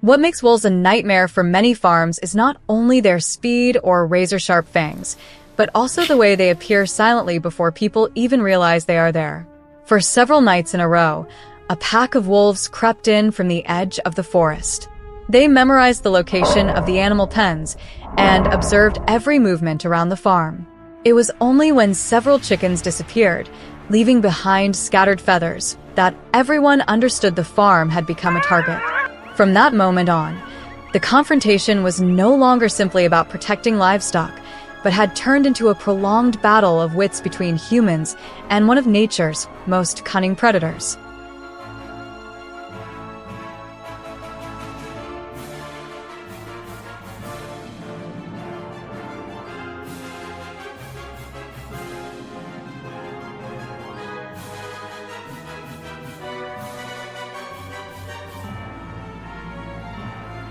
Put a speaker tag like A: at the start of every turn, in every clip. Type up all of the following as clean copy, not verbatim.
A: What makes wolves a nightmare for many farms is not only their speed or razor-sharp fangs, but also the way they appear silently before people even realize they are there. For several nights in a row, a pack of wolves crept in from the edge of the forest. They memorized the location of the animal pens and observed every movement around the farm. It was only when several chickens disappeared, leaving behind scattered feathers, that everyone understood the farm had become a target. From that moment on, the confrontation was no longer simply about protecting livestock, but had turned into a prolonged battle of wits between humans and one of nature's most cunning predators.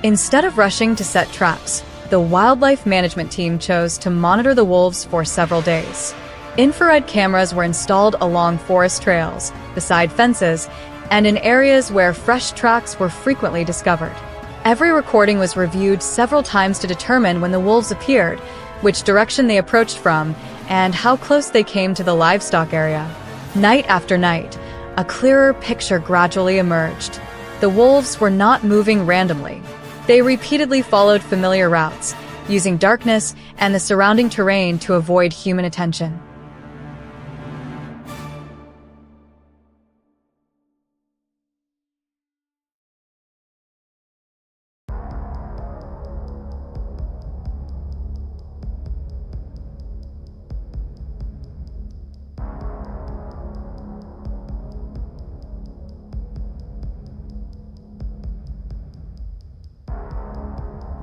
A: Instead of rushing to set traps, the wildlife management team chose to monitor the wolves for several days. Infrared cameras were installed along forest trails, beside fences, and in areas where fresh tracks were frequently discovered. Every recording was reviewed several times to determine when the wolves appeared, which direction they approached from, and how close they came to the livestock area. Night after night, a clearer picture gradually emerged. The wolves were not moving randomly. They repeatedly followed familiar routes, using darkness and the surrounding terrain to avoid human attention.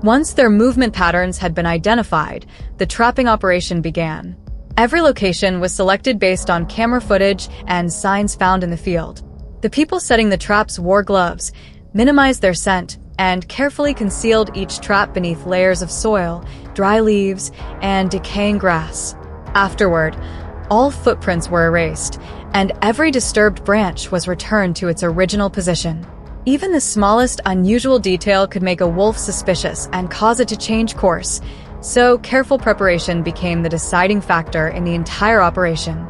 A: Once their movement patterns had been identified, the trapping operation began. Every location was selected based on camera footage and signs found in the field. The people setting the traps wore gloves, minimized their scent, and carefully concealed each trap beneath layers of soil, dry leaves, and decaying grass. Afterward, all footprints were erased, and every disturbed branch was returned to its original position. Even the smallest unusual detail could make a wolf suspicious and cause it to change course, so careful preparation became the deciding factor in the entire operation.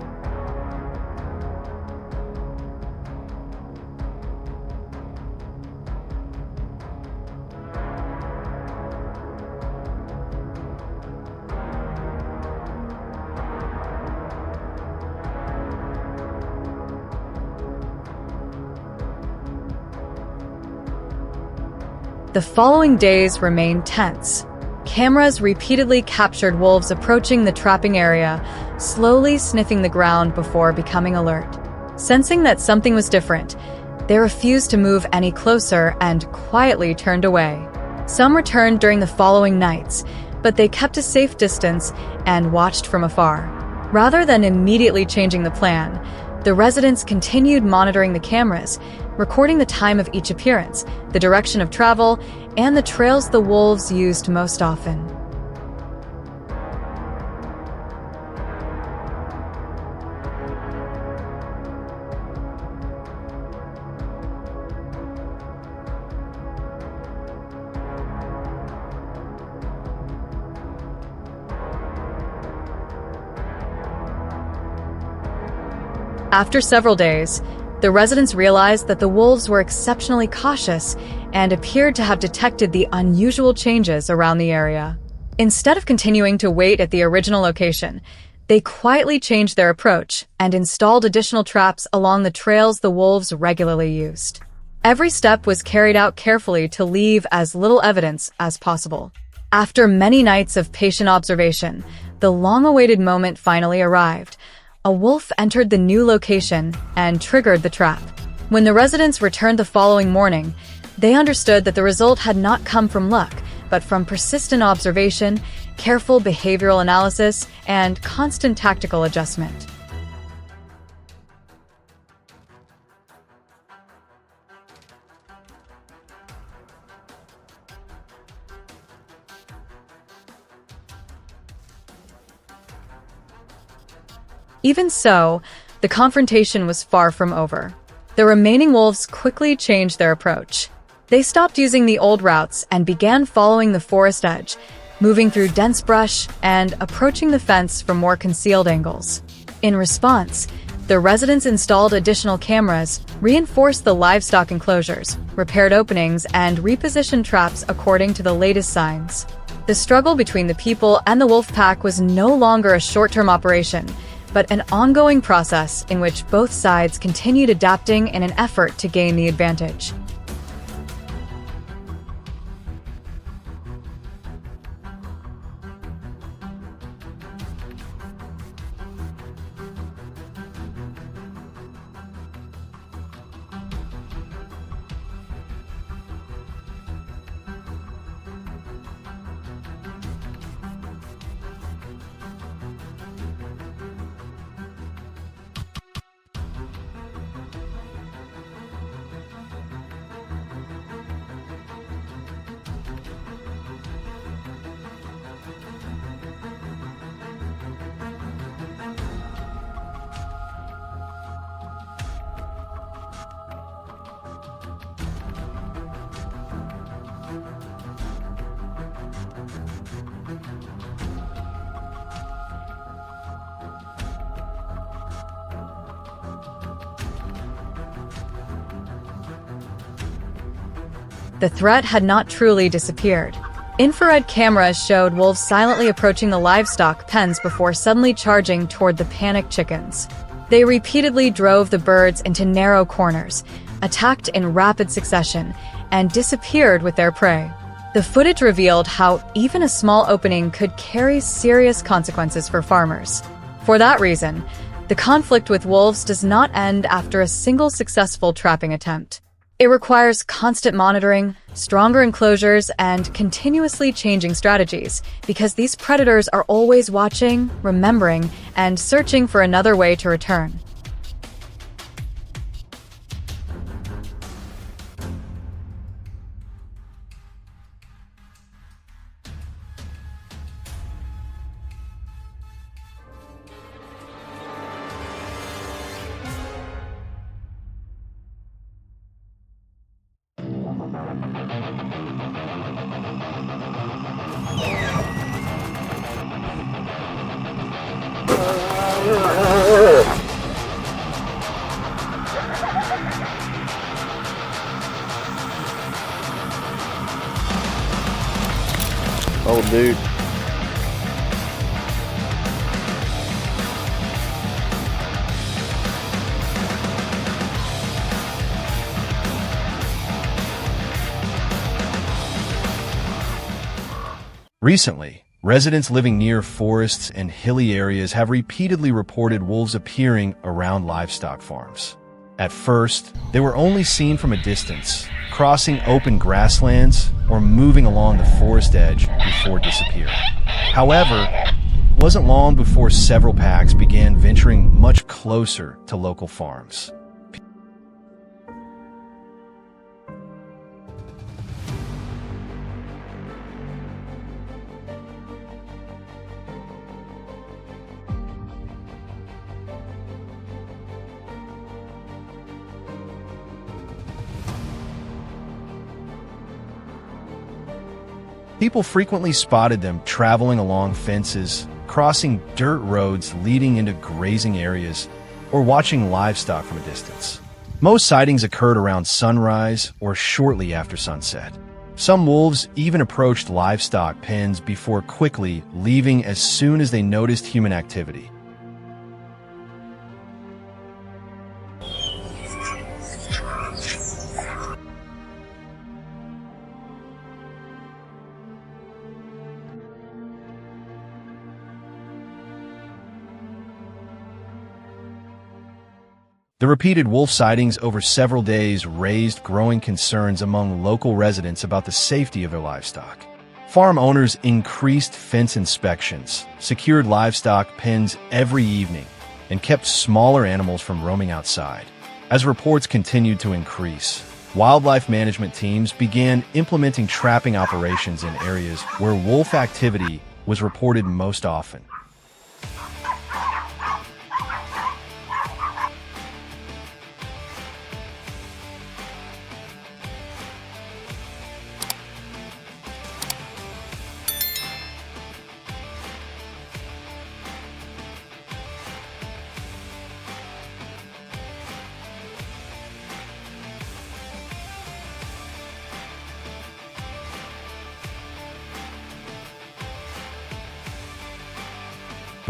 A: The following days remained tense. Cameras repeatedly captured wolves approaching the trapping area, slowly sniffing the ground before becoming alert. Sensing that something was different, they refused to move any closer and quietly turned away. Some returned during the following nights, but they kept a safe distance and watched from afar. Rather than immediately changing the plan, the residents continued monitoring the cameras, recording the time of each appearance, the direction of travel, and the trails the wolves used most often. After several days, the residents realized that the wolves were exceptionally cautious and appeared to have detected the unusual changes around the area. Instead of continuing to wait at the original location, they quietly changed their approach and installed additional traps along the trails the wolves regularly used. Every step was carried out carefully to leave as little evidence as possible. After many nights of patient observation, the long-awaited moment finally arrived. A wolf entered the new location and triggered the trap. When the residents returned the following morning, they understood that the result had not come from luck, but from persistent observation, careful behavioral analysis, and constant tactical adjustment. Even so, the confrontation was far from over. The remaining wolves quickly changed their approach. They stopped using the old routes and began following the forest edge, moving through dense brush and approaching the fence from more concealed angles. In response, the residents installed additional cameras, reinforced the livestock enclosures, repaired openings, and repositioned traps according to the latest signs. The struggle between the people and the wolf pack was no longer a short-term operation, but an ongoing process in which both sides continued adapting in an effort to gain the advantage. The threat had not truly disappeared. Infrared cameras showed wolves silently approaching the livestock pens before suddenly charging toward the panicked chickens. They repeatedly drove the birds into narrow corners, attacked in rapid succession, and disappeared with their prey. The footage revealed how even a small opening could carry serious consequences for farmers. For that reason, the conflict with wolves does not end after a single successful trapping attempt. It requires constant monitoring, stronger enclosures, and continuously changing strategies, because these predators are always watching, remembering, and searching for another way to return.
B: Oh, dude.
C: Recently, residents living near forests and hilly areas have repeatedly reported wolves appearing around livestock farms. At first, they were only seen from a distance, crossing open grasslands or moving along the forest edge before disappearing. However, it wasn't long before several packs began venturing much closer to local farms. People frequently spotted them traveling along fences, crossing dirt roads leading into grazing areas, or watching livestock from a distance. Most sightings occurred around sunrise or shortly after sunset. Some wolves even approached livestock pens before quickly leaving as soon as they noticed human activity. The repeated wolf sightings over several days raised growing concerns among local residents about the safety of their livestock. Farm owners increased fence inspections, secured livestock pens every evening, and kept smaller animals from roaming outside. As reports continued to increase, wildlife management teams began implementing trapping operations in areas where wolf activity was reported most often.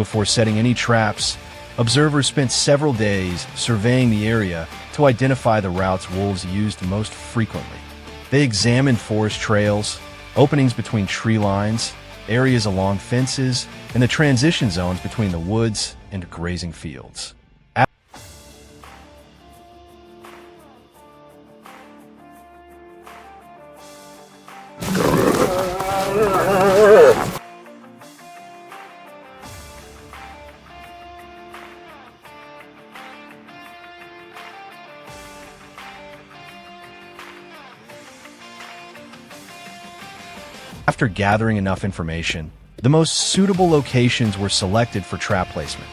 C: Before setting any traps, observers spent several days surveying the area to identify the routes wolves used most frequently. They examined forest trails, openings between tree lines, areas along fences, and the transition zones between the woods and grazing fields. After gathering enough information, the most suitable locations were selected for trap placement.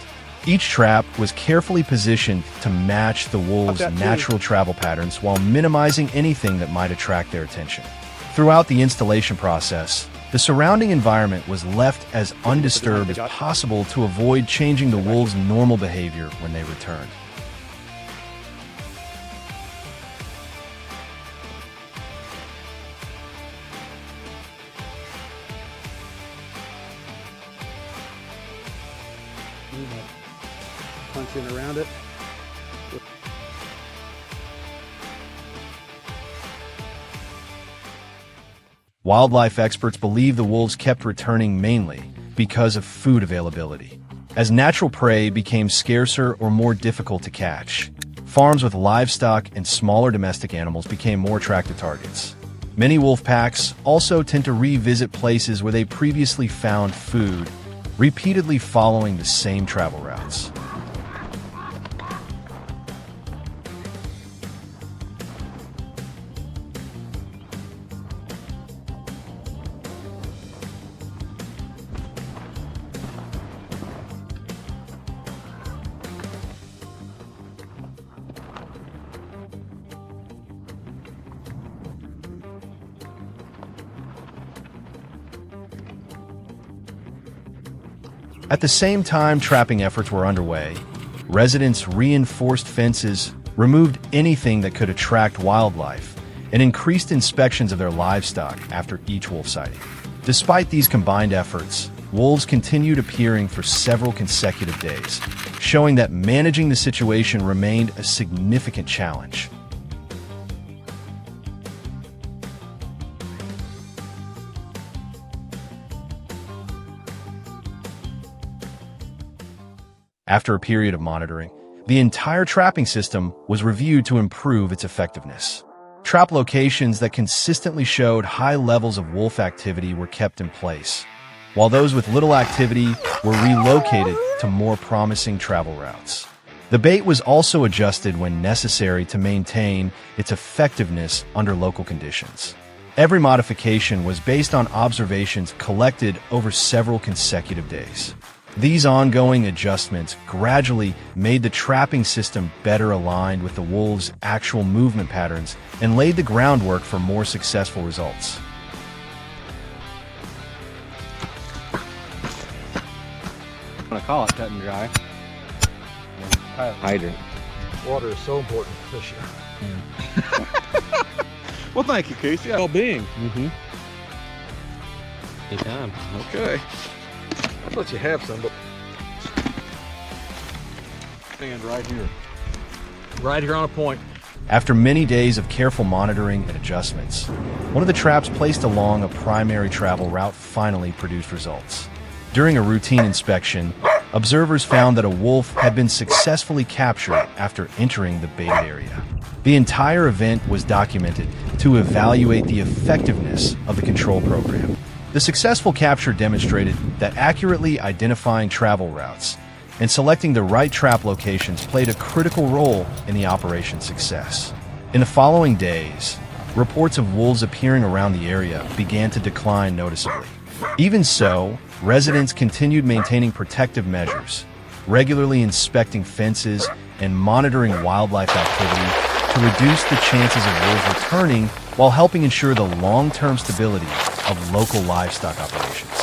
C: Each trap was carefully positioned to match the wolves' natural travel patterns while minimizing anything that might attract their attention. Throughout the installation process, the surrounding environment was left as undisturbed as possible to avoid changing the wolves' normal behavior when they returned.
B: Punch in around it.
C: Wildlife experts believe the wolves kept returning mainly because of food availability. As natural prey became scarcer or more difficult to catch, farms with livestock and smaller domestic animals became more attractive targets. Many wolf packs also tend to revisit places where they previously found food, repeatedly following the same travel routes. At the same time trapping efforts were underway, residents reinforced fences, removed anything that could attract wildlife, and increased inspections of their livestock after each wolf sighting. Despite these combined efforts, wolves continued appearing for several consecutive days, showing that managing the situation remained a significant challenge. After a period of monitoring, the entire trapping system was reviewed to improve its effectiveness. Trap locations that consistently showed high levels of wolf activity were kept in place, while those with little activity were relocated to more promising travel routes. The bait was also adjusted when necessary to maintain its effectiveness under local conditions. Every modification was based on observations collected over several consecutive days. These ongoing adjustments gradually made the trapping system better aligned with the wolves' actual movement patterns and laid the groundwork for more successful results.
D: I'm gonna call it cut and dry. Hydrant.
B: Water is so important for fishing.
D: Well, thank you, Casey. Well-being.
E: Mm-hmm. Anytime.
D: Okay.
B: I'll let you have some, but stand right here. Right here on a point.
C: After many days of careful monitoring and adjustments, one of the traps placed along a primary travel route finally produced results. During a routine inspection, observers found that a wolf had been successfully captured after entering the baited area. The entire event was documented to evaluate the effectiveness of the control program. The successful capture demonstrated that accurately identifying travel routes and selecting the right trap locations played a critical role in the operation's success. In the following days, reports of wolves appearing around the area began to decline noticeably. Even so, residents continued maintaining protective measures, regularly inspecting fences and monitoring wildlife activity to reduce the chances of wolves returning while helping ensure the long-term stability of local livestock operations.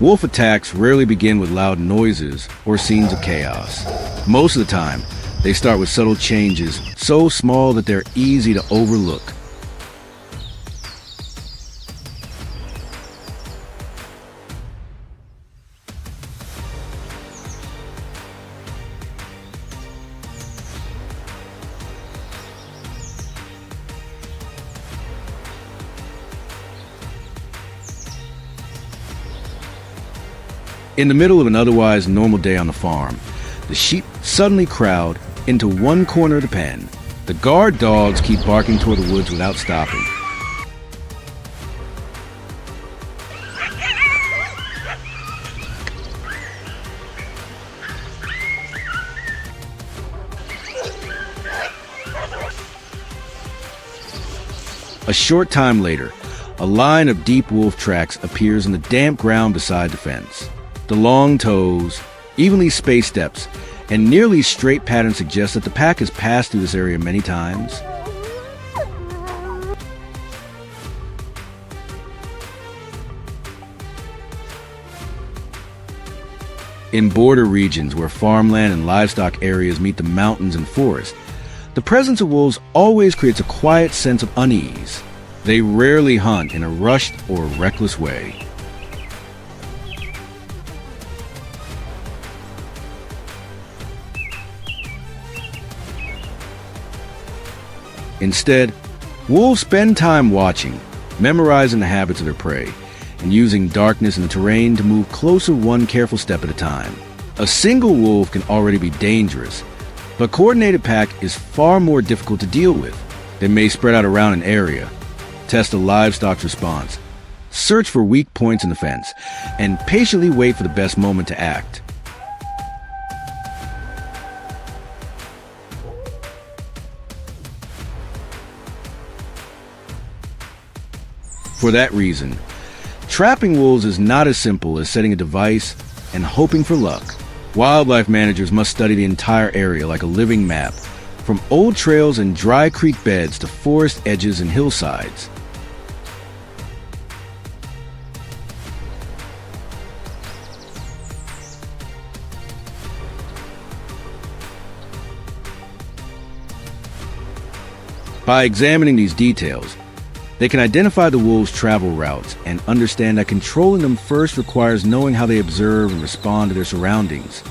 E: Wolf attacks rarely begin with loud noises or scenes of chaos. Most of the time, they start with subtle changes, so small that they're easy to overlook. In the middle of an otherwise normal day on the farm, the sheep suddenly crowd into one corner of the pen. The guard dogs keep barking toward the woods without stopping. A short time later, a line of deep wolf tracks appears in the damp ground beside the fence. The long toes, evenly spaced steps, and nearly straight pattern suggest that the pack has passed through this area many times. In border regions where farmland and livestock areas meet the mountains and forest, the presence of wolves always creates a quiet sense of unease. They rarely hunt in a rushed or reckless way. Instead, wolves spend time watching, memorizing the habits of their prey, and using darkness in the terrain to move closer one careful step at a time. A single wolf can already be dangerous, but a coordinated pack is far more difficult to deal with. They may spread out around an area, test the livestock's response, search for weak points in the fence, and patiently wait for the best moment to act. For that reason, trapping wolves is not as simple as setting a device and hoping for luck. Wildlife managers must study the entire area like a living map, from old trails and dry creek beds to forest edges and hillsides. By examining these details, they can identify the wolves' travel routes and understand that controlling them first requires knowing how they observe and respond to their surroundings.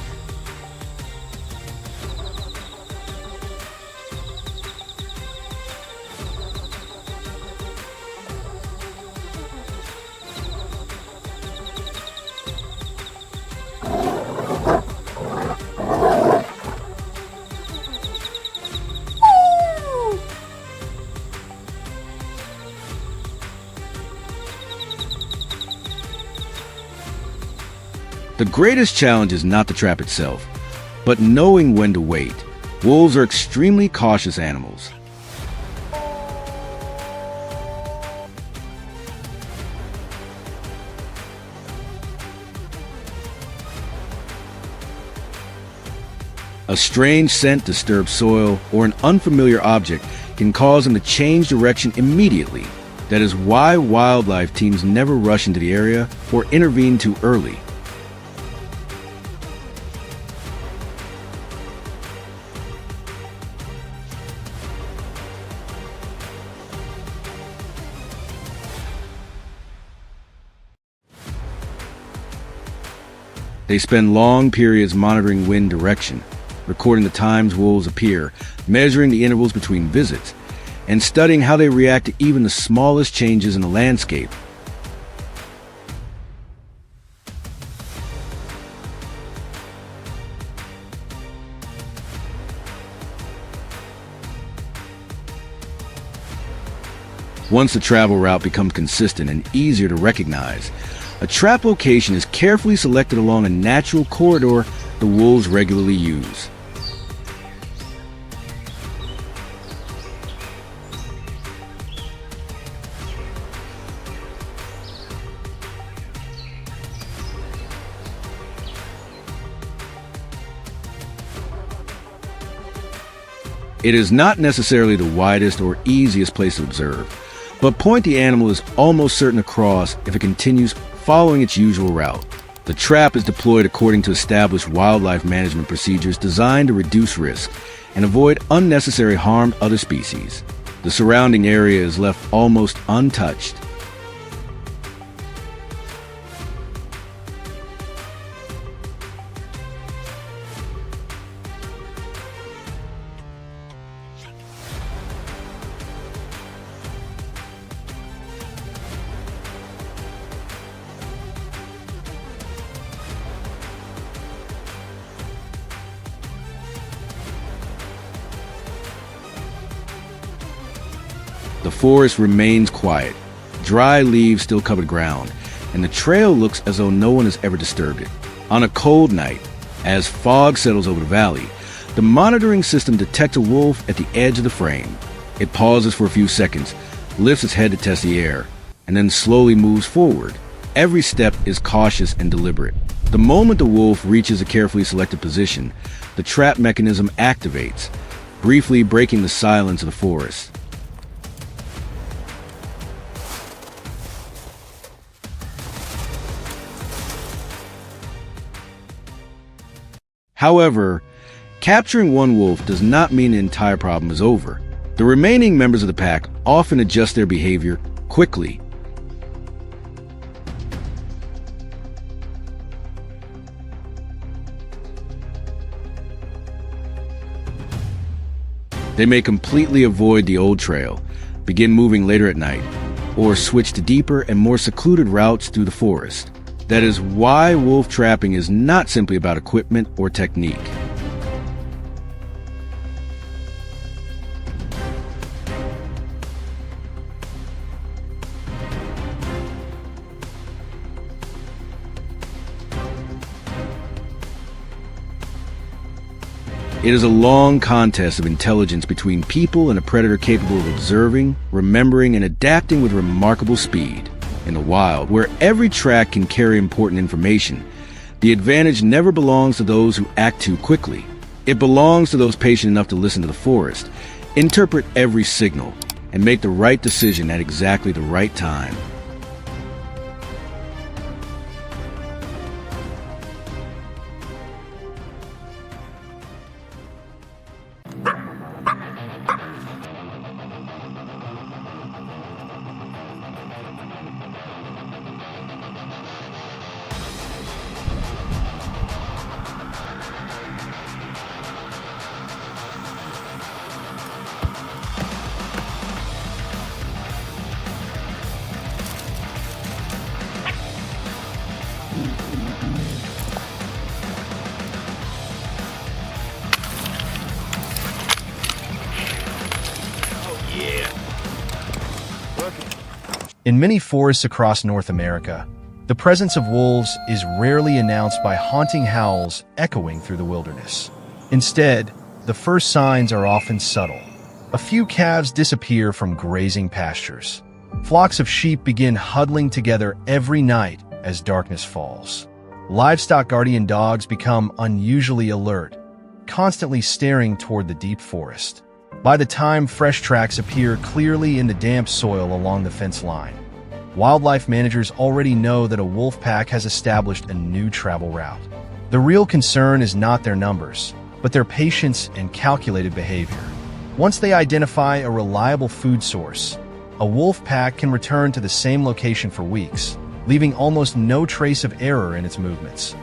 E: The greatest challenge is not the trap itself, but knowing when to wait. Wolves are extremely cautious animals. A strange scent disturbs soil, or an unfamiliar object can cause them to change direction immediately. That is why wildlife teams never rush into the area or intervene too early. They spend long periods monitoring wind direction, recording the times wolves appear, measuring the intervals between visits, and studying how they react to even the smallest changes in the landscape. Once the travel route becomes consistent and easier to recognize, a trap location is carefully selected along a natural corridor the wolves regularly use. It is not necessarily the widest or easiest place to observe, but point the animal is almost certain to cross if it continues following its usual route. The trap is deployed according to established wildlife management procedures designed to reduce risk and avoid unnecessary harm to other species. The surrounding area is left almost untouched. The forest remains quiet. Dry leaves still cover the ground, and the trail looks as though no one has ever disturbed it. On a cold night, as fog settles over the valley, the monitoring system detects a wolf at the edge of the frame. It pauses for a few seconds, lifts its head to test the air, and then slowly moves forward. Every step is cautious and deliberate. The moment the wolf reaches a carefully selected position, the trap mechanism activates, briefly breaking the silence of the forest. However, capturing one wolf does not mean the entire problem is over. The remaining members of the pack often adjust their behavior quickly. They may completely avoid the old trail, begin moving later at night, or switch to deeper and more secluded routes through the forest. That is why wolf trapping is not simply about equipment or technique. It is a long contest of intelligence between people and a predator capable of observing, remembering, and adapting with remarkable speed. In the wild, where every track can carry important information, the advantage never belongs to those who act too quickly. It belongs to those patient enough to listen to the forest, interpret every signal, and make the right decision at exactly the right time.
C: In many forests across North America, the presence of wolves is rarely announced by haunting howls echoing through the wilderness. Instead, the first signs are often subtle. A few calves disappear from grazing pastures. Flocks of sheep begin huddling together every night as darkness falls. Livestock guardian dogs become unusually alert, constantly staring toward the deep forest. By the time fresh tracks appear clearly in the damp soil along the fence line, wildlife managers already know that a wolf pack has established a new travel route. The real concern is not their numbers, but their patience and calculated behavior. Once they identify a reliable food source, a wolf pack can return to the same location for weeks, leaving almost no trace of error in its movements.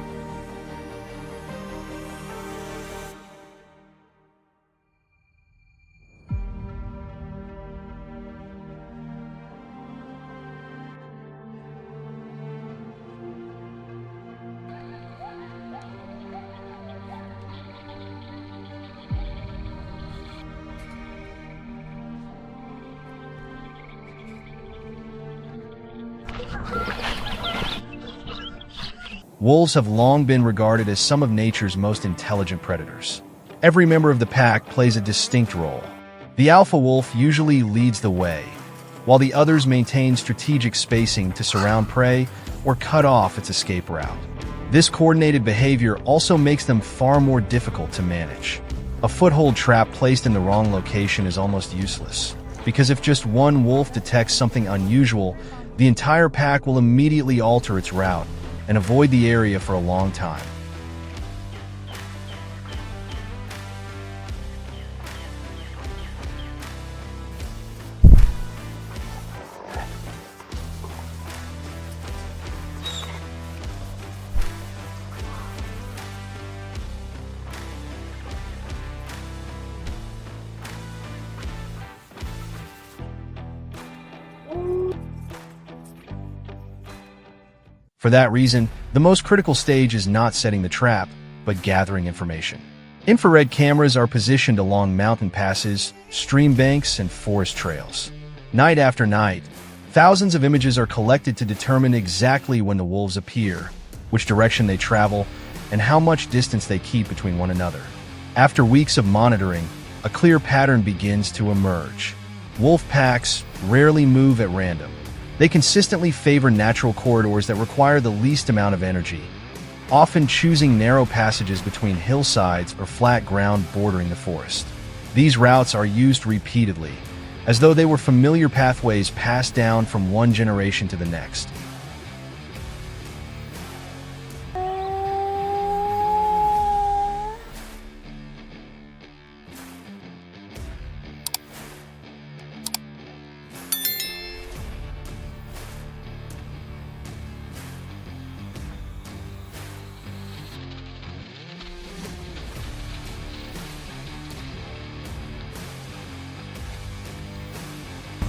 C: Wolves have long been regarded as some of nature's most intelligent predators. Every member of the pack plays a distinct role. The alpha wolf usually leads the way, while the others maintain strategic spacing to surround prey or cut off its escape route. This coordinated behavior also makes them far more difficult to manage. A foothold trap placed in the wrong location is almost useless, because if just one wolf detects something unusual, the entire pack will immediately alter its route, and avoid the area for a long time. For that reason, the most critical stage is not setting the trap, but gathering information. Infrared cameras are positioned along mountain passes, stream banks, and forest trails. Night after night, thousands of images are collected to determine exactly when the wolves appear, which direction they travel, and how much distance they keep between one another. After weeks of monitoring, a clear pattern begins to emerge. Wolf packs rarely move at random. They consistently favor natural corridors that require the least amount of energy, often choosing narrow passages between hillsides or flat ground bordering the forest. These routes are used repeatedly, as though they were familiar pathways passed down from one generation to the next.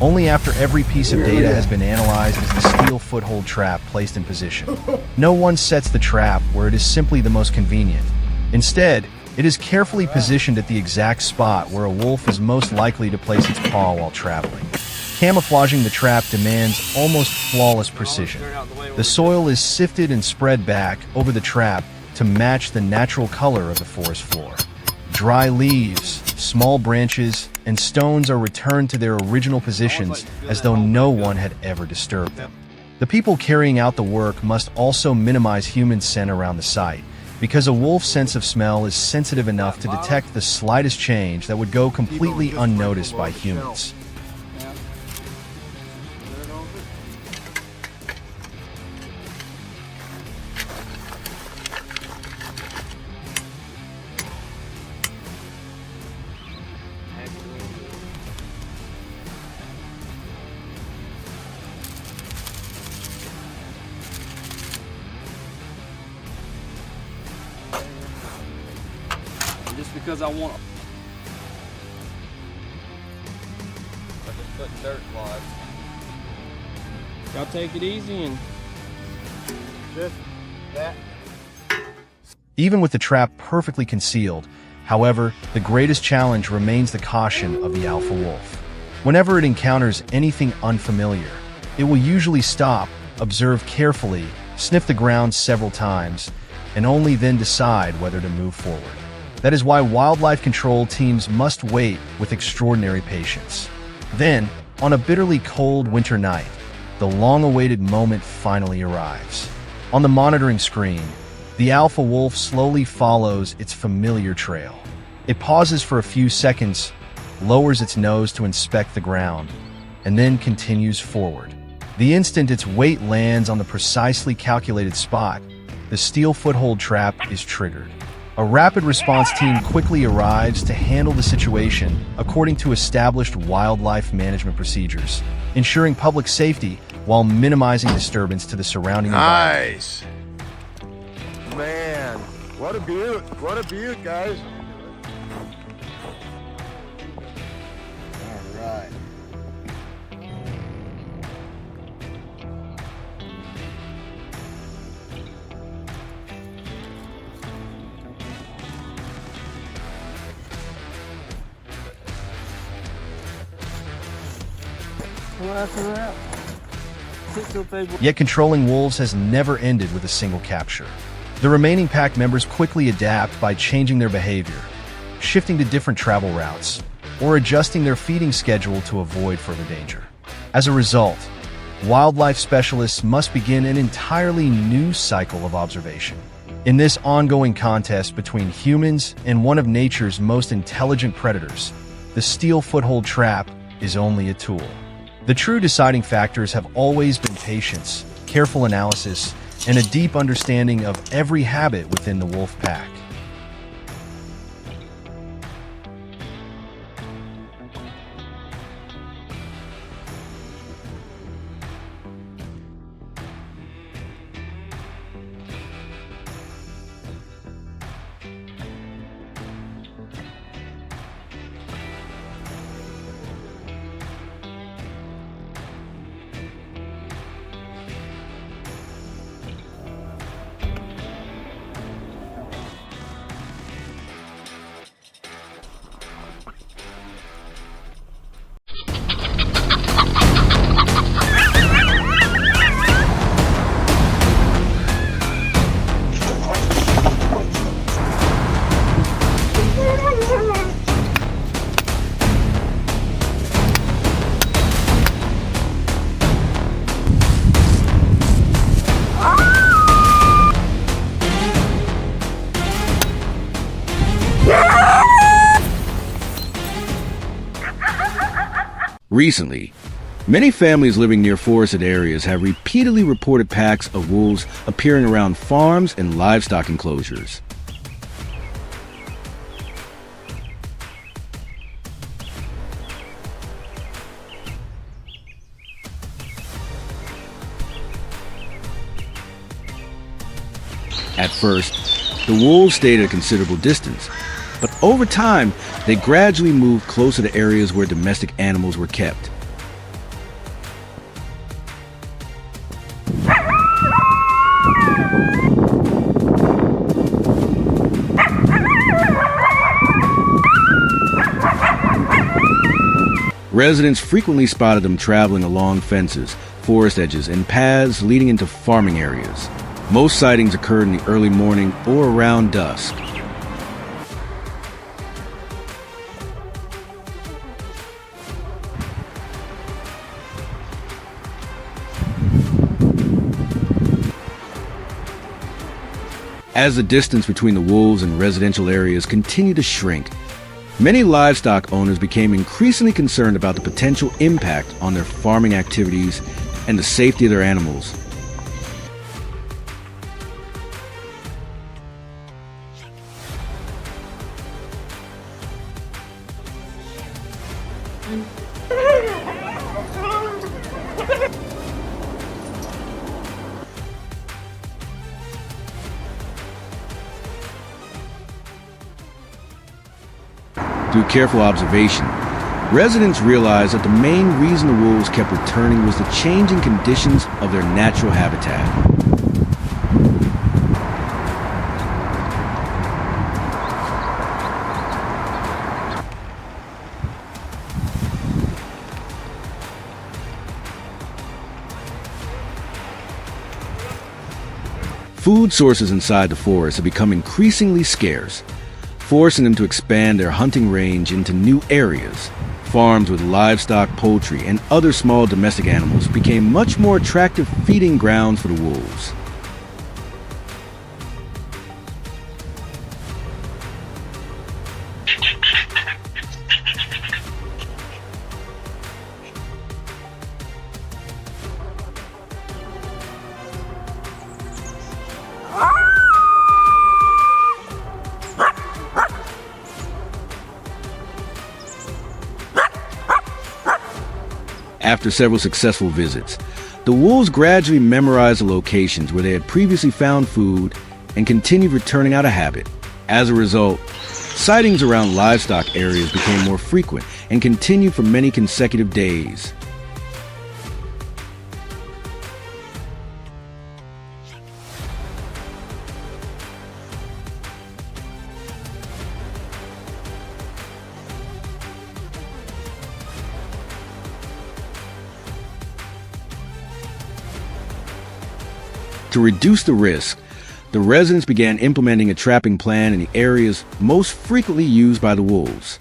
C: Only after every piece of data has been analyzed is the steel foothold trap placed in position. No one sets the trap where it is simply the most convenient. Instead, it is carefully positioned at the exact spot where a wolf is most likely to place its paw while traveling. Camouflaging the trap demands almost flawless precision. The soil is sifted and spread back over the trap to match the natural color of the forest floor. Dry leaves, small branches, and stones are returned to their original positions as though no one had ever disturbed them. The people carrying out the work must also minimize human scent around the site, because a wolf's sense of smell is sensitive enough to detect the slightest change that would go completely unnoticed by humans.
B: Just because I want dirt clods.
F: Y'all take it easy and
D: Just that.
C: Even with the trap perfectly concealed, however, the greatest challenge remains the caution of the alpha wolf. Whenever it encounters anything unfamiliar, it will usually stop, observe carefully, sniff the ground several times, and only then decide whether to move forward. That is why wildlife control teams must wait with extraordinary patience. Then, on a bitterly cold winter night, the long-awaited moment finally arrives. On the monitoring screen, the alpha wolf slowly follows its familiar trail. It pauses for a few seconds, lowers its nose to inspect the ground, and then continues forward. The instant its weight lands on the precisely calculated spot, the steel foothold trap is triggered. A rapid response team quickly arrives to handle the situation according to established wildlife management procedures, ensuring public safety while minimizing disturbance to the surrounding environment.
G: Nice. Man, what a beaut. What a beaut, guys. All right.
F: well, that's a wrap.
C: Yet controlling wolves has never ended with a single capture. The remaining pack members quickly adapt by changing their behavior, shifting to different travel routes, or adjusting their feeding schedule to avoid further danger. As a result, wildlife specialists must begin an entirely new cycle of observation. In this ongoing contest between humans and one of nature's most intelligent predators, the steel foothold trap is only a tool. The true deciding factors have always been patience, careful analysis, and a deep understanding of every habit within the wolf pack.
E: Recently, many families living near forested areas have repeatedly reported packs of wolves appearing around farms and livestock enclosures. At first, the wolves stayed at a considerable distance, but over time, they gradually moved closer to areas where domestic animals were kept. Residents frequently spotted them traveling along fences, forest edges, and paths leading into farming areas. Most sightings occurred in the early morning or around dusk. As the distance between the wolves and residential areas continued to shrink, many livestock owners became increasingly concerned about the potential impact on their farming activities and the safety of their animals. Through careful observation, residents realized that the main reason the wolves kept returning was the changing conditions of their natural habitat. Food sources inside the forest have become increasingly scarce, forcing them to expand their hunting range into new areas. Farms with livestock, poultry, and other small domestic animals became much more attractive feeding grounds for the wolves. After several successful visits, the wolves gradually memorized the locations where they had previously found food and continued returning out of habit. As a result, sightings around livestock areas became more frequent and continued for many consecutive days. To reduce the risk, the residents began implementing a trapping plan in the areas most frequently used by the wolves.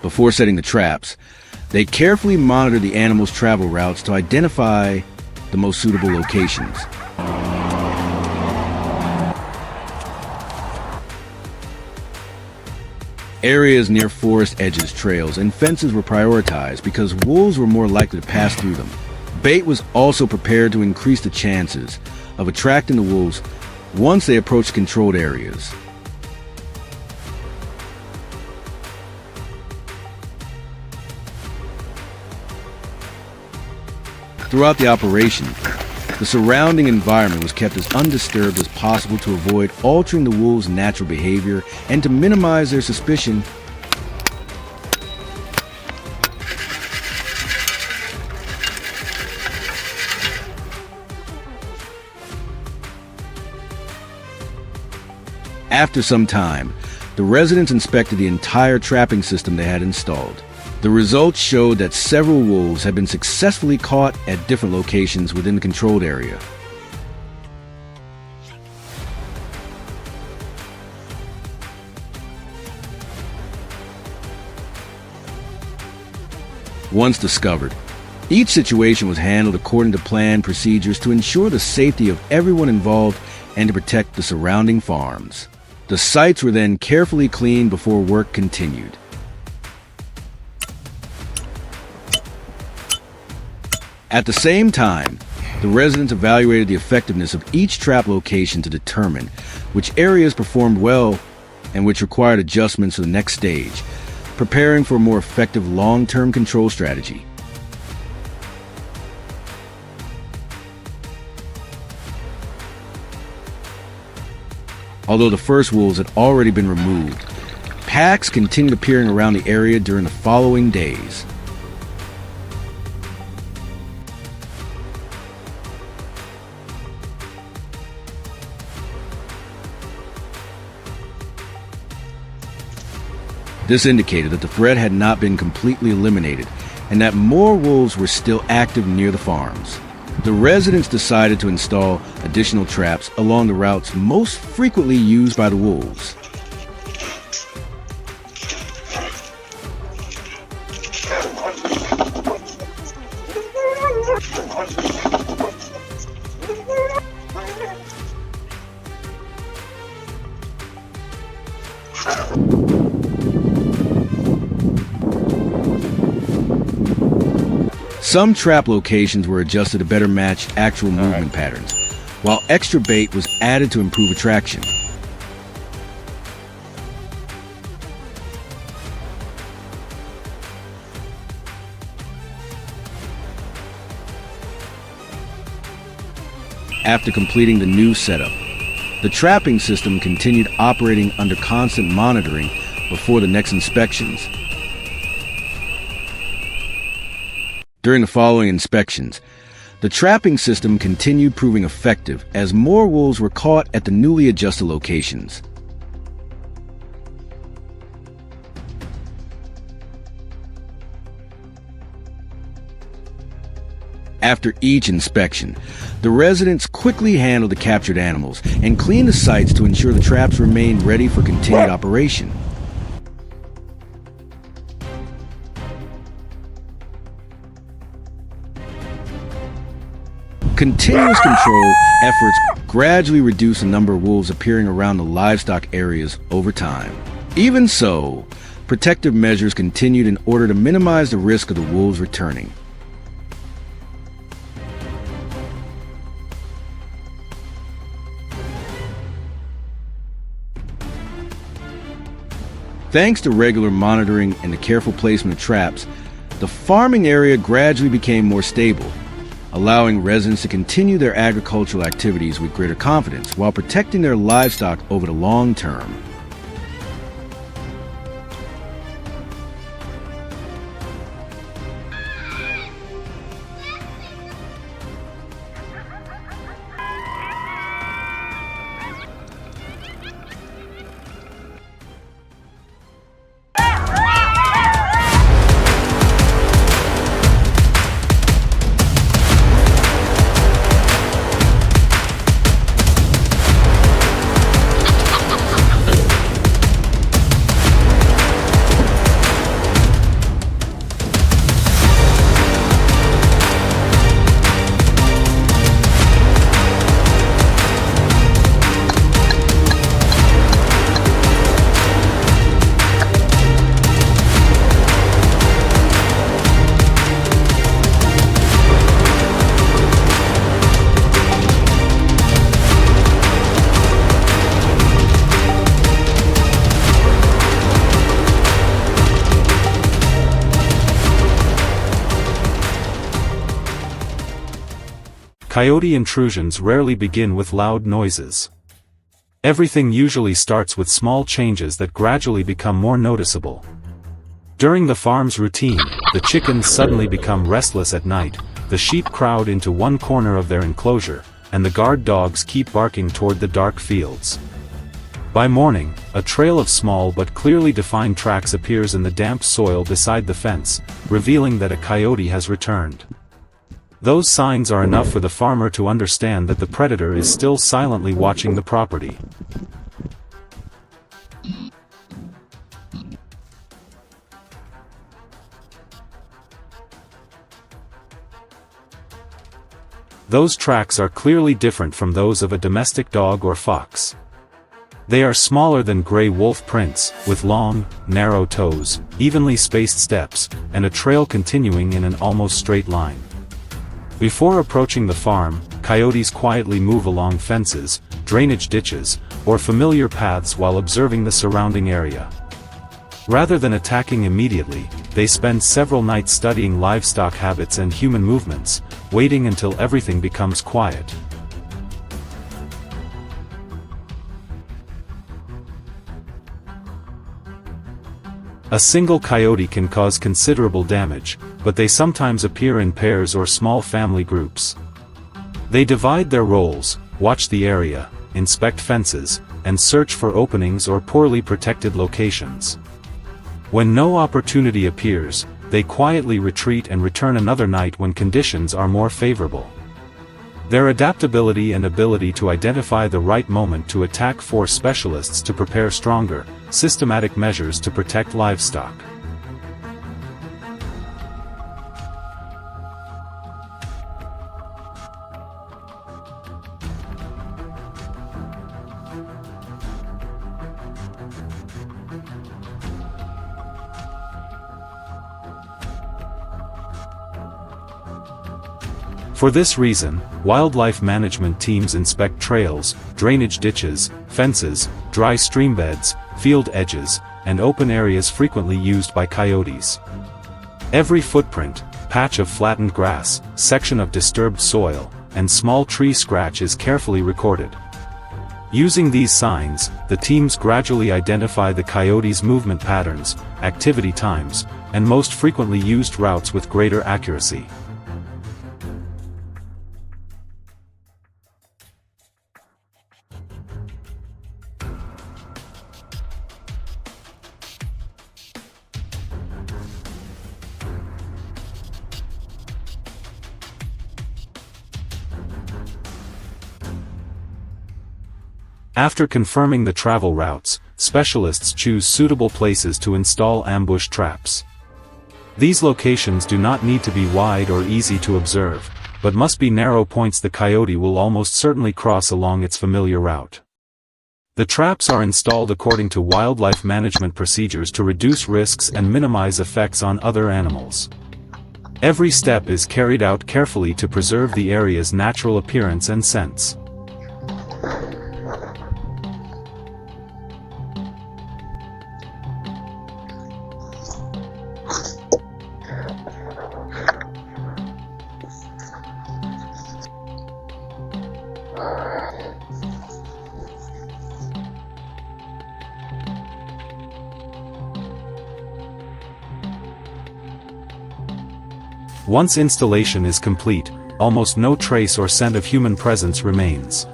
E: Before setting the traps, they carefully monitored the animals' travel routes to identify the most suitable locations. Areas near forest edges, trails, and fences were prioritized because wolves were more likely to pass through them. Bait was also prepared to increase the chances of attracting the wolves once they approached controlled areas. Throughout the operation, the surrounding environment was kept as undisturbed as possible to avoid altering the wolves' natural behavior and to minimize their suspicion. After some time, the residents inspected the entire trapping system they had installed. The results showed that several wolves had been successfully caught at different locations within the controlled area. Once discovered, each situation was handled according to planned procedures to ensure the safety of everyone involved and to protect the surrounding farms. The sites were then carefully cleaned before work continued. At the same time, the residents evaluated the effectiveness of each trap location to determine which areas performed well and which required adjustments to the next stage, preparing for a more effective long-term control strategy. Although the first wolves had already been removed, packs continued appearing around the area during the following days. This indicated that the threat had not been completely eliminated and that more wolves were still active near the farms. The residents decided to install additional traps along the routes most frequently used by the wolves. Some trap locations were adjusted to better match actual movement patterns, while extra bait was added to improve attraction. After completing the new setup, the trapping system continued operating under constant monitoring before the next inspections. During the following inspections, the trapping system continued proving effective as more wolves were caught at the newly adjusted locations. After each inspection, the residents quickly handled the captured animals and cleaned the sites to ensure the traps remained ready for continued operation. Continuous control efforts gradually reduced the number of wolves appearing around the livestock areas over time. Even so, protective measures continued in order to minimize the risk of the wolves returning. Thanks to regular monitoring and the careful placement of traps, the farming area gradually became more stable, allowing residents to continue their agricultural activities with greater confidence while protecting their livestock over the long term.
H: Coyote intrusions rarely begin with loud noises. Everything usually starts with small changes that gradually become more noticeable. During the farm's routine, the chickens suddenly become restless at night, the sheep crowd into one corner of their enclosure, and the guard dogs keep barking toward the dark fields. By morning, a trail of small but clearly defined tracks appears in the damp soil beside the fence, revealing that a coyote has returned. Those signs are enough for the farmer to understand that the predator is still silently watching the property. Those tracks are clearly different from those of a domestic dog or fox. They are smaller than gray wolf prints, with long, narrow toes, evenly spaced steps, and a trail continuing in an almost straight line. Before approaching the farm, coyotes quietly move along fences, drainage ditches, or familiar paths while observing the surrounding area. Rather than attacking immediately, they spend several nights studying livestock habits and human movements, waiting until everything becomes quiet. A single coyote can cause considerable damage, but they sometimes appear in pairs or small family groups. They divide their roles, watch the area, inspect fences, and search for openings or poorly protected locations. When no opportunity appears, they quietly retreat and return another night when conditions are more favorable. Their adaptability and ability to identify the right moment to attack force specialists to prepare stronger, systematic measures to protect livestock. For this reason, wildlife management teams inspect trails, drainage ditches, fences, dry streambeds, field edges, and open areas frequently used by coyotes. Every footprint, patch of flattened grass, section of disturbed soil, and small tree scratch is carefully recorded. Using these signs, the teams gradually identify the coyote's movement patterns, activity times, and most frequently used routes with greater accuracy. After confirming the travel routes, specialists choose suitable places to install ambush traps. These locations do not need to be wide or easy to observe, but must be narrow points the coyote will almost certainly cross along its familiar route. The traps are installed according to wildlife management procedures to reduce risks and minimize effects on other animals. Every step is carried out carefully to preserve the area's natural appearance and scents. Once installation is complete, almost no trace or scent of human presence remains.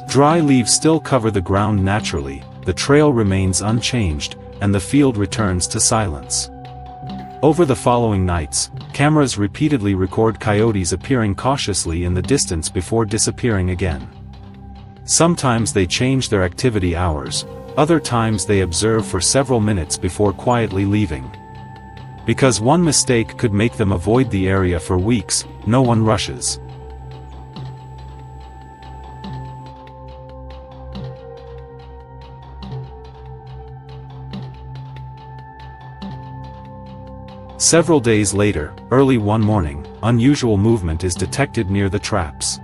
H: Dry leaves still cover the ground naturally, the trail remains unchanged, and the field returns to silence. Over the following nights, cameras repeatedly record coyotes appearing cautiously in the distance before disappearing again. Sometimes they change their activity hours, other times they observe for several minutes before quietly leaving. Because one mistake could make them avoid the area for weeks, no one rushes. Several days later, early one morning, unusual movement is detected near the traps.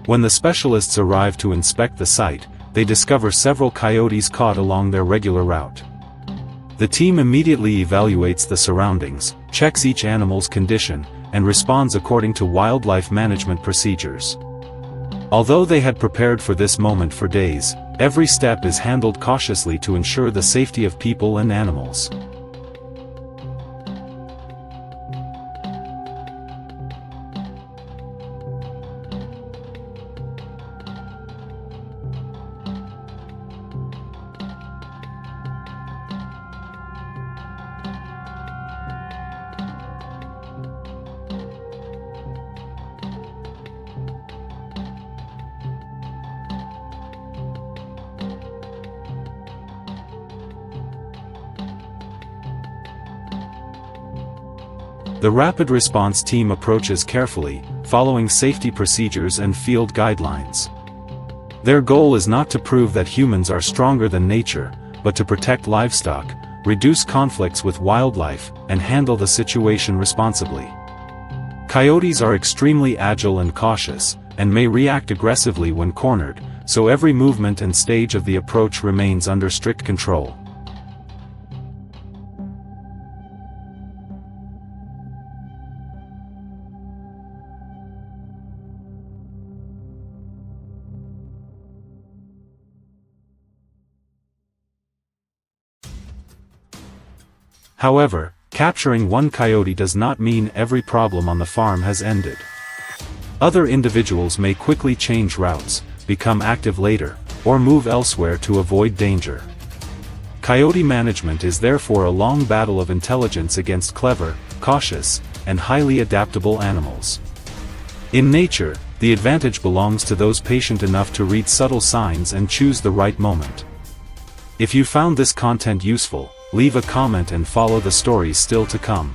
H: When the specialists arrive to inspect the site, they discover several coyotes caught along their regular route. The team immediately evaluates the surroundings, checks each animal's condition, and responds according to wildlife management procedures. Although they had prepared for this moment for days, every step is handled cautiously to ensure the safety of people and animals. The rapid response team approaches carefully, following safety procedures and field guidelines. Their goal is not to prove that humans are stronger than nature, but to protect livestock, reduce conflicts with wildlife, and handle the situation responsibly. Coyotes are extremely agile and cautious, and may react aggressively when cornered, so every movement and stage of the approach remains under strict control. However, capturing one coyote does not mean every problem on the farm has ended. Other individuals may quickly change routes, become active later, or move elsewhere to avoid danger. Coyote management is therefore a long battle of intelligence against clever, cautious, and highly adaptable animals. In nature, the advantage belongs to those patient enough to read subtle signs and choose the right moment. If you found this content useful, leave a comment and follow the stories still to come.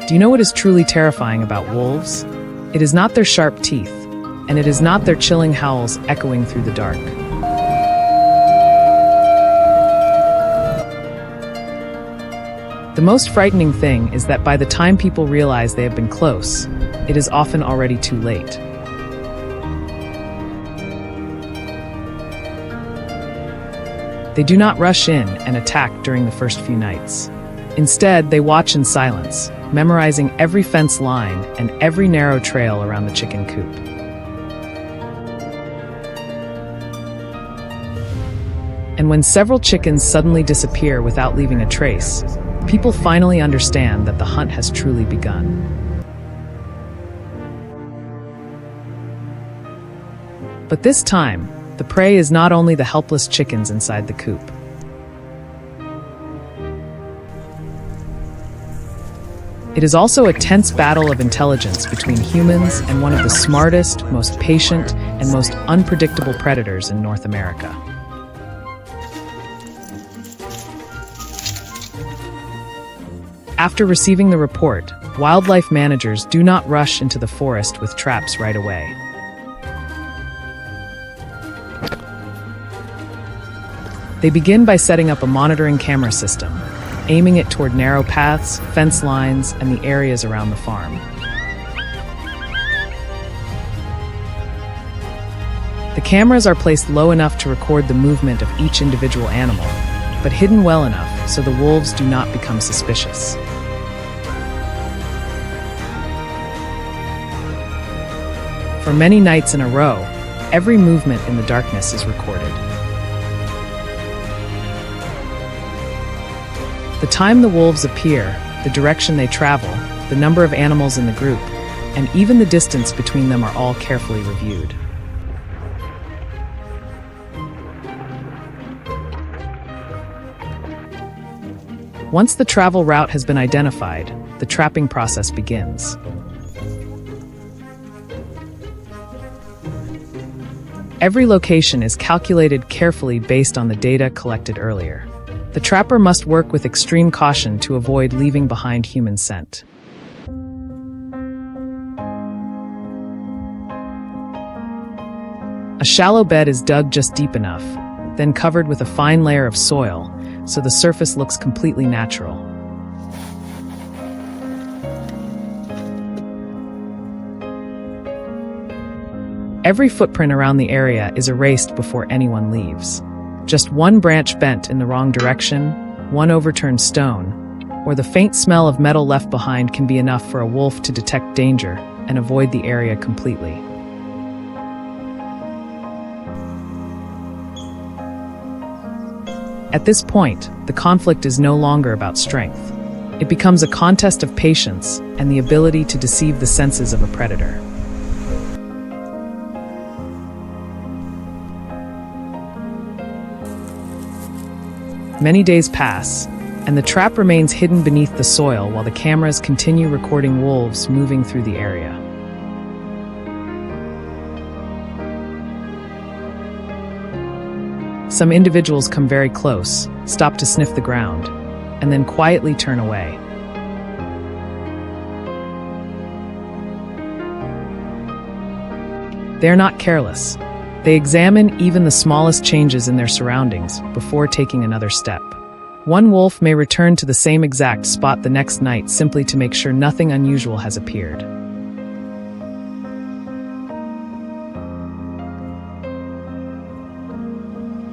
I: Do you know what is truly terrifying about wolves? It is not their sharp teeth, and it is not their chilling howls echoing through the dark. The most frightening thing is that by the time people realize they have been close, it is often already too late. They do not rush in and attack during the first few nights. Instead, they watch in silence, memorizing every fence line and every narrow trail around the chicken coop. And when several chickens suddenly disappear without leaving a trace, people finally understand that the hunt has truly begun. But this time, the prey is not only the helpless chickens inside the coop. It is also a tense battle of intelligence between humans and one of the smartest, most patient, and most unpredictable predators in North America. After receiving the report, wildlife managers do not rush into the forest with traps right away. They begin by setting up a monitoring camera system, aiming it toward narrow paths, fence lines, and the areas around the farm. The cameras are placed low enough to record the movement of each individual animal, but hidden well enough so the wolves do not become suspicious. For many nights in a row, every movement in the darkness is recorded. The time the wolves appear, the direction they travel, the number of animals in the group, and even the distance between them are all carefully reviewed. Once the travel route has been identified, the trapping process begins. Every location is calculated carefully based on the data collected earlier. The trapper must work with extreme caution to avoid leaving behind human scent. A shallow bed is dug just deep enough, then covered with a fine layer of soil, so the surface looks completely natural. Every footprint around the area is erased before anyone leaves. Just one branch bent in the wrong direction, one overturned stone, or the faint smell of metal left behind can be enough for a wolf to detect danger and avoid the area completely. At this point, the conflict is no longer about strength. It becomes a contest of patience and the ability to deceive the senses of a predator. Many days pass, and the trap remains hidden beneath the soil while the cameras continue recording wolves moving through the area. Some individuals come very close, stop to sniff the ground, and then quietly turn away. They're not careless. They examine even the smallest changes in their surroundings before taking another step. One wolf may return to the same exact spot the next night simply to make sure nothing unusual has appeared.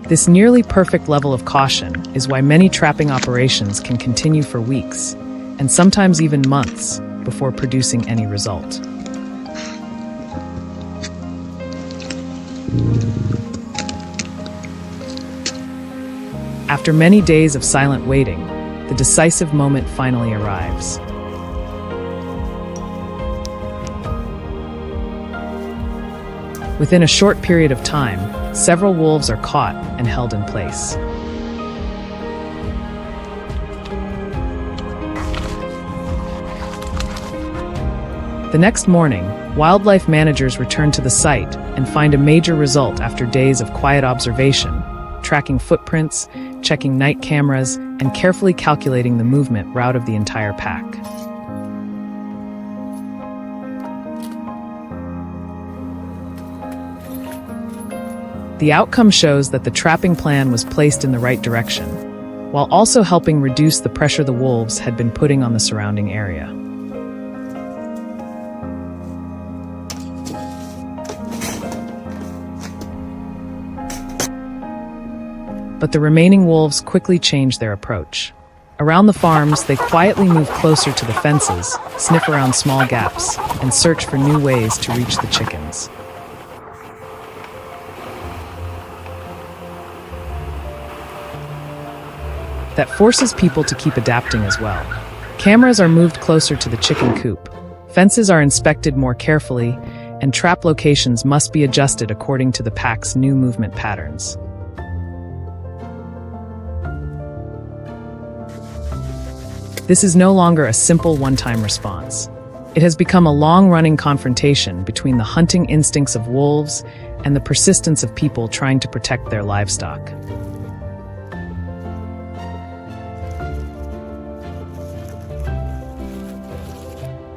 I: This nearly perfect level of caution is why many trapping operations can continue for weeks, and sometimes even months, before producing any result. After many days of silent waiting, the decisive moment finally arrives. Within a short period of time, several wolves are caught and held in place. The next morning, wildlife managers return to the site and find a major result after days of quiet observation, tracking footprints, checking night cameras, and carefully calculating the movement route of the entire pack. The outcome shows that the trapping plan was placed in the right direction, while also helping reduce the pressure the wolves had been putting on the surrounding area. But the remaining wolves quickly changed their approach. Around the farms, they quietly move closer to the fences, sniff around small gaps, and search for new ways to reach the chickens. That forces people to keep adapting as well. Cameras are moved closer to the chicken coop, fences are inspected more carefully, and trap locations must be adjusted according to the pack's new movement patterns. This is no longer a simple one-time response. It has become a long-running confrontation between the hunting instincts of wolves and the persistence of people trying to protect their livestock.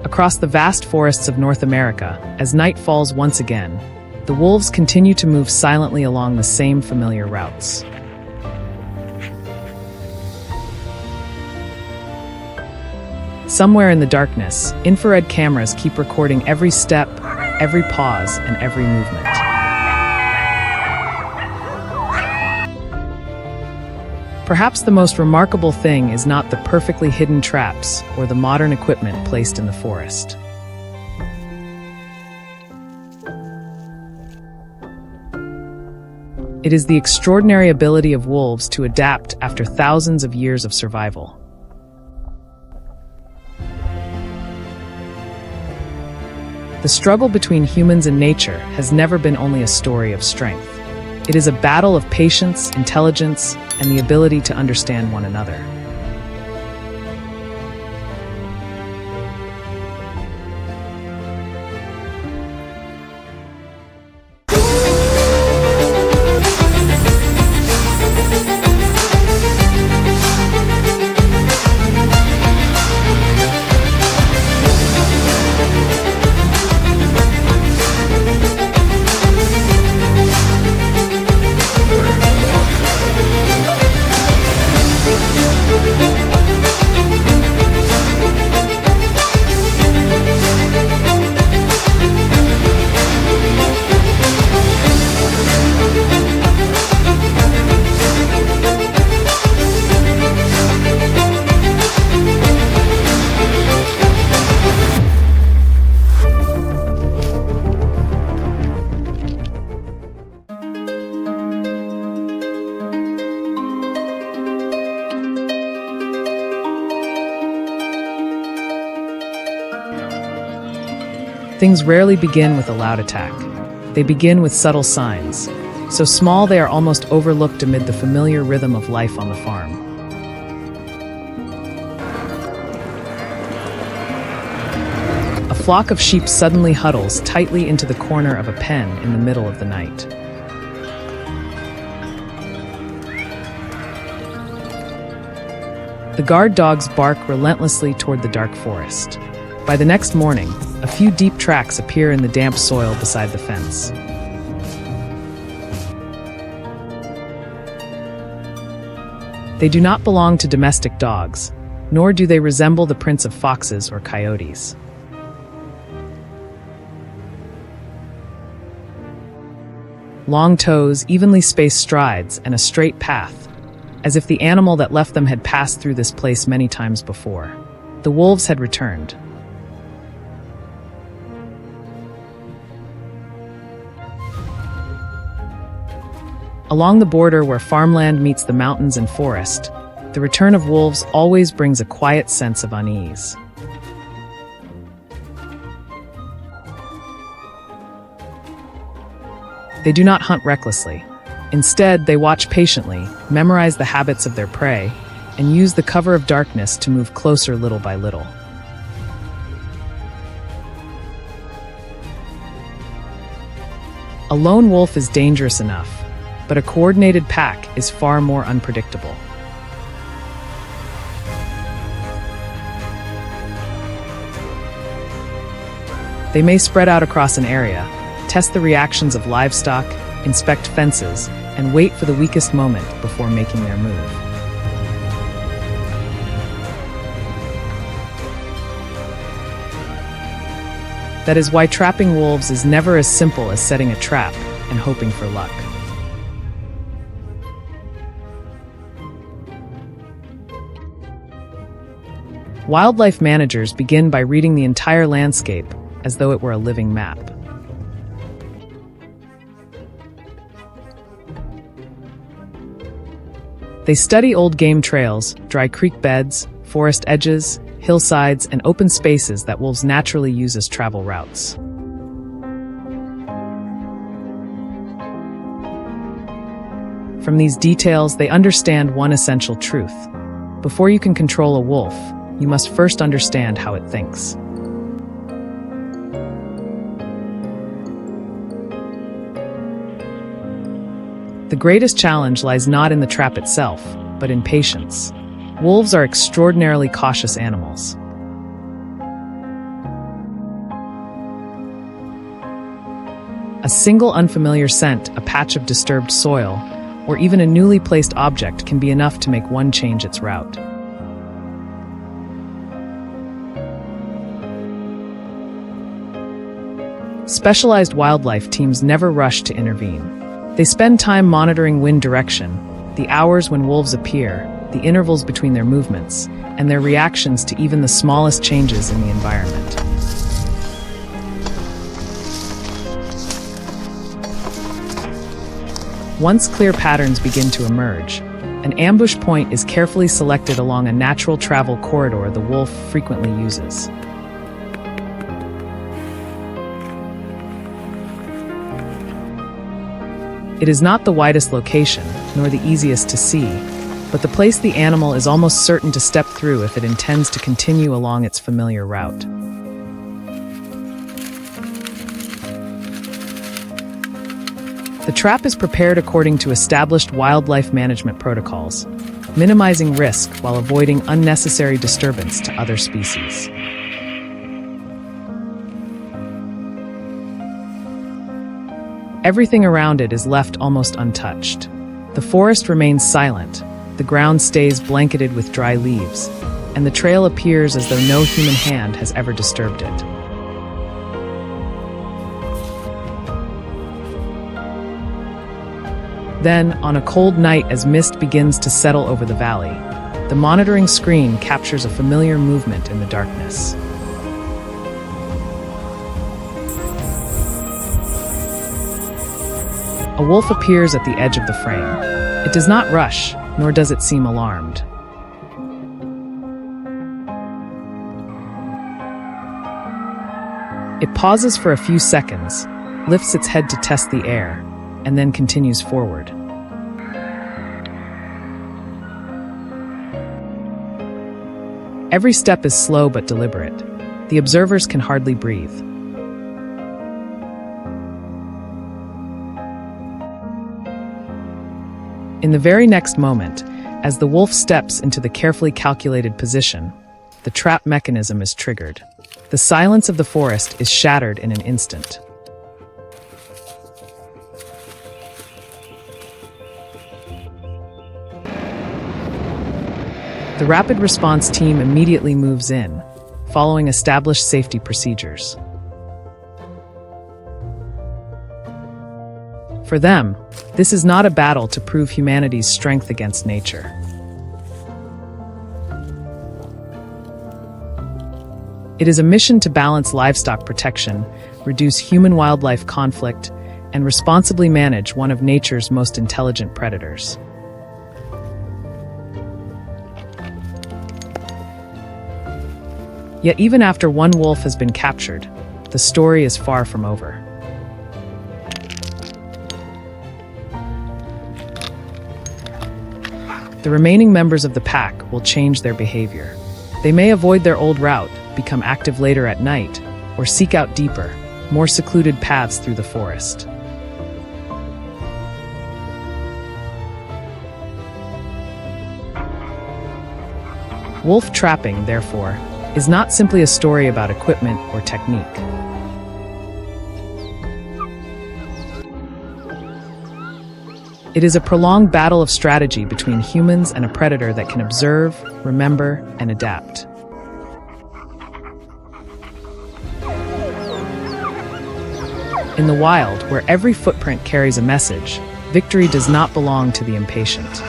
I: Across the vast forests of North America, as night falls once again, the wolves continue to move silently along the same familiar routes. Somewhere in the darkness, infrared cameras keep recording every step, every pause, and every movement. Perhaps the most remarkable thing is not the perfectly hidden traps or the modern equipment placed in the forest. It is the extraordinary ability of wolves to adapt after thousands of years of survival. The struggle between humans and nature has never been only a story of strength. It is a battle of patience, intelligence, and the ability to understand one another. Things rarely begin with a loud attack. They begin with subtle signs, so small they are almost overlooked amid the familiar rhythm of life on the farm. A flock of sheep suddenly huddles tightly into the corner of a pen in the middle of the night. The guard dogs bark relentlessly toward the dark forest. By the next morning, a few deep tracks appear in the damp soil beside the fence. They do not belong to domestic dogs, nor do they resemble the prints of foxes or coyotes. Long toes, evenly spaced strides, and a straight path, as if the animal that left them had passed through this place many times before. The wolves had returned. Along the border where farmland meets the mountains and forest, the return of wolves always brings a quiet sense of unease. They do not hunt recklessly. Instead, they watch patiently, memorize the habits of their prey, and use the cover of darkness to move closer little by little. A lone wolf is dangerous enough, but a coordinated pack is far more unpredictable. They may spread out across an area, test the reactions of livestock, inspect fences, and wait for the weakest moment before making their move. That is why trapping wolves is never as simple as setting a trap and hoping for luck. Wildlife managers begin by reading the entire landscape as though it were a living map. They study old game trails, dry creek beds, forest edges, hillsides, and open spaces that wolves naturally use as travel routes. From these details, they understand one essential truth. Before you can control a wolf, you must first understand how it thinks. The greatest challenge lies not in the trap itself, but in patience. Wolves are extraordinarily cautious animals. A single unfamiliar scent, a patch of disturbed soil, or even a newly placed object can be enough to make one change its route. Specialized wildlife teams never rush to intervene. They spend time monitoring wind direction, the hours when wolves appear, the intervals between their movements, and their reactions to even the smallest changes in the environment. Once clear patterns begin to emerge, an ambush point is carefully selected along a natural travel corridor the wolf frequently uses. It is not the widest location, nor the easiest to see, but the place the animal is almost certain to step through if it intends to continue along its familiar route. The trap is prepared according to established wildlife management protocols, minimizing risk while avoiding unnecessary disturbance to other species. Everything around it is left almost untouched. The forest remains silent, the ground stays blanketed with dry leaves, and the trail appears as though no human hand has ever disturbed it. Then, on a cold night as mist begins to settle over the valley, the monitoring screen captures a familiar movement in the darkness. A wolf appears at the edge of the frame. It does not rush, nor does it seem alarmed. It pauses for a few seconds, lifts its head to test the air, and then continues forward. Every step is slow but deliberate. The observers can hardly breathe. In the very next moment, as the wolf steps into the carefully calculated position, the trap mechanism is triggered. The silence of the forest is shattered in an instant. The rapid response team immediately moves in, following established safety procedures. For them, this is not a battle to prove humanity's strength against nature. It is a mission to balance livestock protection, reduce human-wildlife conflict, and responsibly manage one of nature's most intelligent predators. Yet even after one wolf has been captured, the story is far from over. The remaining members of the pack will change their behavior. They may avoid their old route, become active later at night, or seek out deeper, more secluded paths through the forest. Wolf trapping, therefore, is not simply a story about equipment or technique. It is a prolonged battle of strategy between humans and a predator that can observe, remember, and adapt. In the wild, where every footprint carries a message, victory does not belong to the impatient.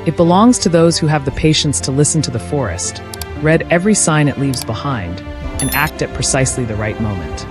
I: It belongs to those who have the patience to listen to the forest, read every sign it leaves behind, and act at precisely the right moment.